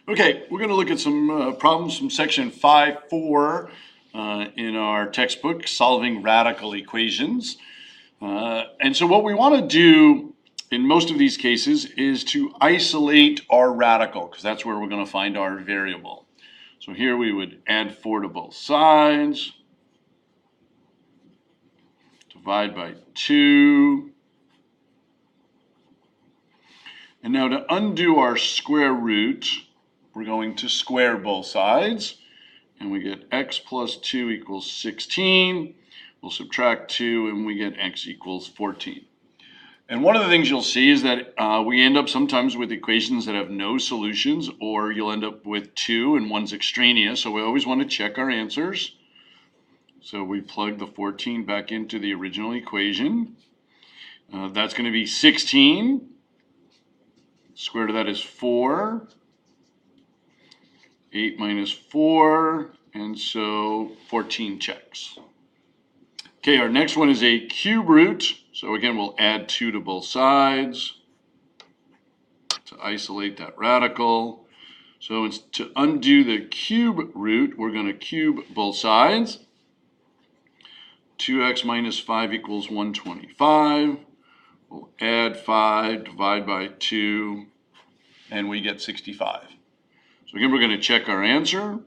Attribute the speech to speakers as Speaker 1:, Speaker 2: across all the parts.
Speaker 1: Okay, we're going to look at some problems from section 5.4 in our textbook, Solving Radical Equations. And so what we want to do in most of these cases is to isolate our radical, because that's where we're going to find our variable. So here we would add 4 to both sides, divide by 2. And now to undo our square root, we're going to square both sides, and we get x plus 2 equals 16. We'll subtract 2, and we get x equals 14. And one of the things you'll see is that we end up sometimes with equations that have no solutions, or you'll end up with 2 and one's extraneous, so we always want to check our answers. So we plug the 14 back into the original equation. That's going to be 16. Square root of that is 4. 8 minus 4, and so 14 checks. Okay, our next one is a cube root. So again, we'll add 2 to both sides to isolate that radical. So to undo the cube root, we're going to cube both sides. 2x minus 5 equals 125. We'll add 5, divide by 2, and we get 65. So again, we're going to check our answer.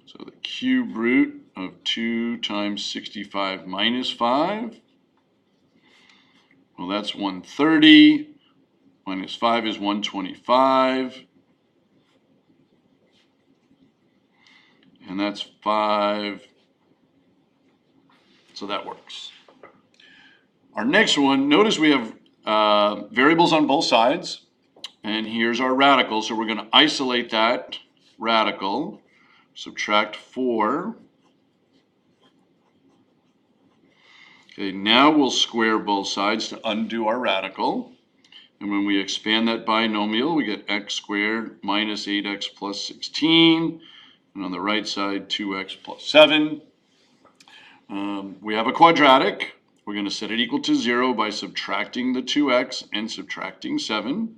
Speaker 1: So the cube root of 2 times 65 minus 5. Well, that's 130. Minus 5 is 125. And that's 5. So that works. Our next one, notice we have variables on both sides. And here's our radical, so we're going to isolate that radical, subtract 4. Okay, now we'll square both sides to undo our radical. And when we expand that binomial, we get x squared minus 8x plus 16. And on the right side, 2x plus 7. We have a quadratic. We're going to set it equal to 0 by subtracting the 2x and subtracting 7.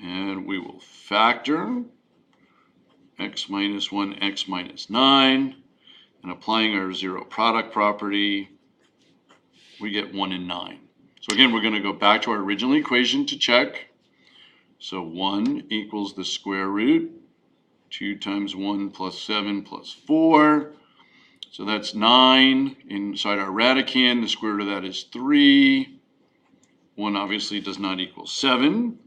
Speaker 1: And we will factor x minus 1, x minus 9. And applying our zero product property, we get 1 and 9. So again, we're going to go back to our original equation to check. So 1 equals the square root. 2 times 1 plus 7 plus 4. So that's 9. Inside our radicand, the square root of that is 3. 1 obviously does not equal 7.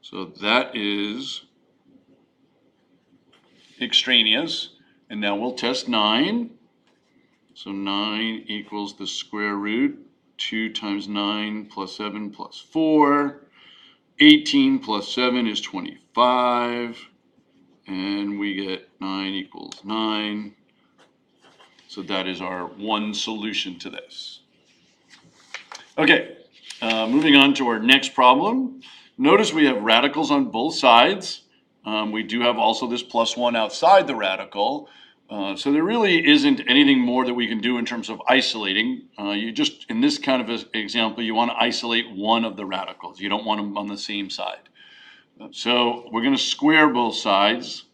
Speaker 1: So that is extraneous. And now we'll test 9. So 9 equals the square root. 2 times 9 plus 7 plus 4. 18 plus 7 is 25. And we get 9 equals 9. So that is our one solution to this. Okay, moving on to our next problem. Notice we have radicals on both sides. We do have also this plus 1 outside the radical. So there really isn't anything more that we can do in terms of isolating. You just, in this kind of example, you want to isolate one of the radicals. You don't want them on the same side. So we're going to square both sides.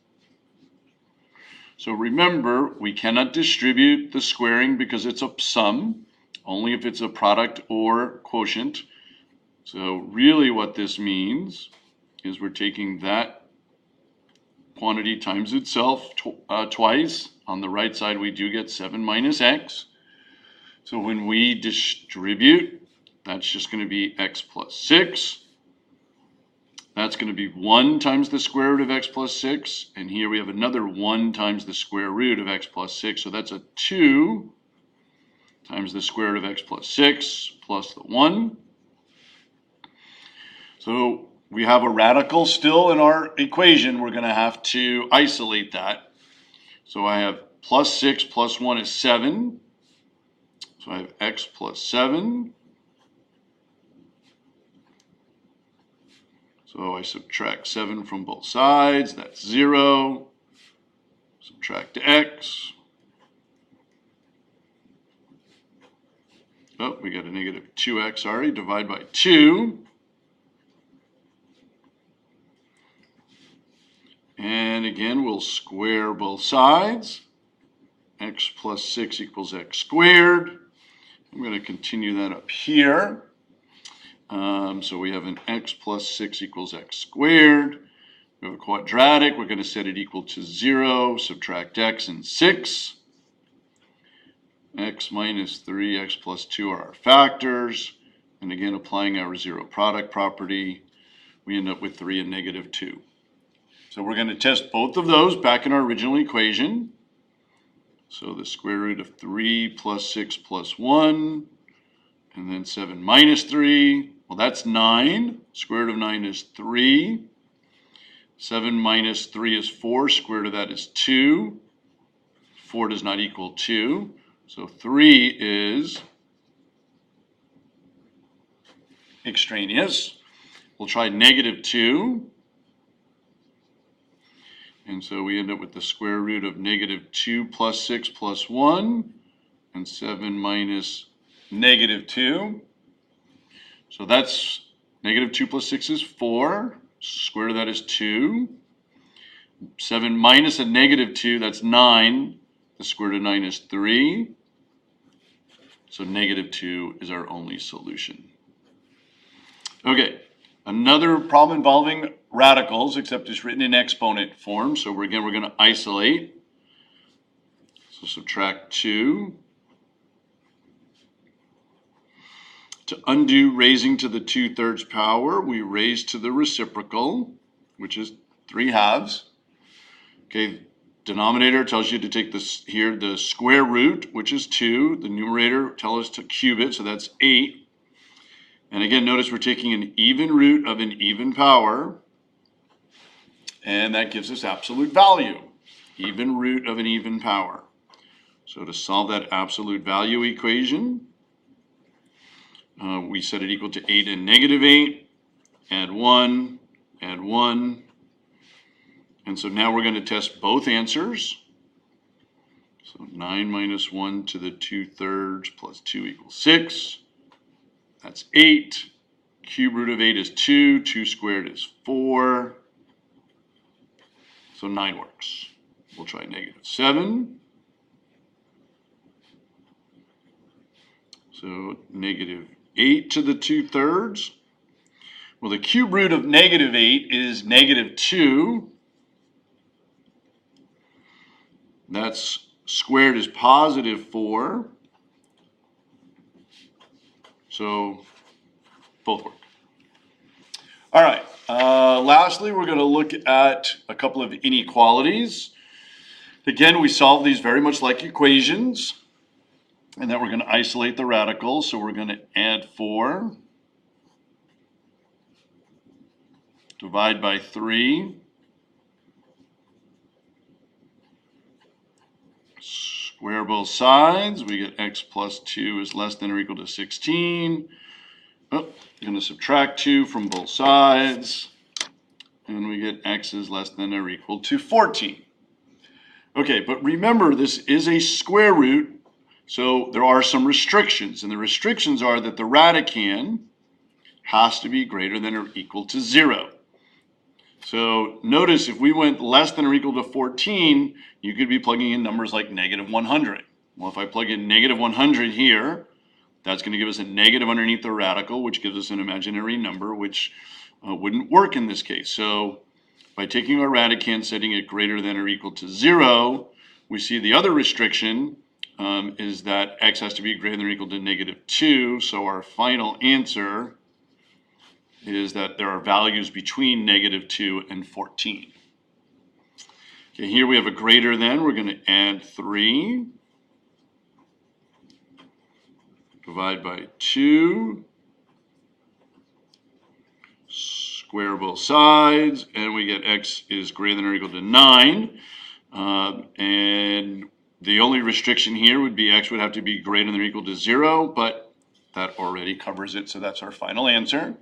Speaker 1: So remember, we cannot distribute the squaring because it's a sum, only if it's a product or quotient. So really what this means is we're taking that quantity times itself twice. On the right side, we do get 7 minus x. So when we distribute, that's just going to be x plus 6. That's going to be 1 times the square root of x plus 6. And here we have another 1 times the square root of x plus 6. So that's a 2 times the square root of x plus 6 plus the 1. So we have a radical still in our equation. We're going to have to isolate that. So I have plus 6 plus 1 is 7. So I have x plus 7. So I subtract 7 from both sides. That's 0. Subtract x. Oh, we got a negative 2x, sorry. Divide by 2. And again, we'll square both sides. X plus 6 equals x squared. I'm going to continue that up here. So we have an x plus 6 equals x squared. We have a quadratic. We're going to set it equal to 0. Subtract x and 6. X minus 3, x plus 2 are our factors. And again, applying our zero product property, we end up with 3 and negative 2. So we're going to test both of those back in our original equation. So the square root of 3 plus 6 plus 1, and then 7 minus 3. Well, that's 9. Square root of 9 is 3. 7 minus 3 is 4. Square root of that is 2. 4 does not equal 2. So 3 is extraneous. We'll try negative 2. And so we end up with the square root of negative 2 plus 6 plus 1, and 7 minus negative 2. So that's negative 2 plus 6 is 4. Square root of that is 2. 7 minus a negative 2, that's 9. The square root of 9 is 3. So negative 2 is our only solution. Okay, another problem involving radicals, except it's written in exponent form. So we're going to isolate. So subtract 2. To undo raising to the 2/3 power, we raise to the reciprocal, which is 3/2. Okay, denominator tells you to take this here, the square root, which is 2. The numerator tells us to cube it, so that's 8. And again, notice we're taking an even root of an even power, and that gives us absolute value. Even root of an even power. So to solve that absolute value equation, we set it equal to 8 and negative 8. Add 1, add 1. And so now we're going to test both answers. So 9 minus 1 to the 2/3 plus 2 equals 6. That's 8. Cube root of 8 is 2. 2 squared is 4. So 9 works. We'll try negative 7. So negative 8 to the 2/3. Well, the cube root of negative 8 is negative 2. That's squared is positive 4. So both work. All right. Lastly, we're going to look at a couple of inequalities. Again, we solve these very much like equations, and then we're going to isolate the radicals. So we're going to add 4, divide by 3, square both sides. We get x plus 2 is less than or equal to 16. Oh, we're going to subtract 2 from both sides, and we get x is less than or equal to 14. Okay, but remember, this is a square root, so there are some restrictions, and the restrictions are that the radicand has to be greater than or equal to 0. So notice if we went less than or equal to 14, you could be plugging in numbers like negative 100. Well, if I plug in negative 100 here, that's going to give us a negative underneath the radical, which gives us an imaginary number, which wouldn't work in this case. So by taking our radicand, setting it greater than or equal to 0, we see the other restriction is that x has to be greater than or equal to negative 2. So our final answer is that there are values between negative 2 and 14. Okay, here we have a greater than. We're going to add 3. Divide by 2. Square both sides, and we get x is greater than or equal to 9. And the only restriction here would be x would have to be greater than or equal to 0, but that already covers it, so that's our final answer.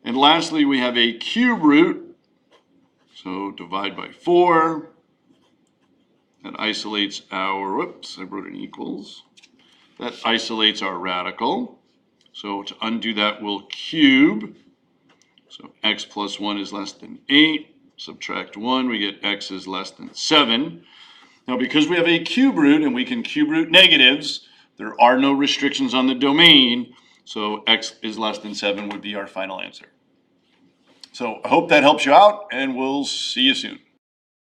Speaker 1: And lastly, we have a cube root. So divide by 4. That isolates our, whoops, I wrote an equals. That isolates our radical. So to undo that, we'll cube. So x plus 1 is less than 8. Subtract 1, we get x is less than 7. Now, because we have a cube root and we can cube root negatives, there are no restrictions on the domain, so x is less than 7 would be our final answer. So I hope that helps you out, and we'll see you soon.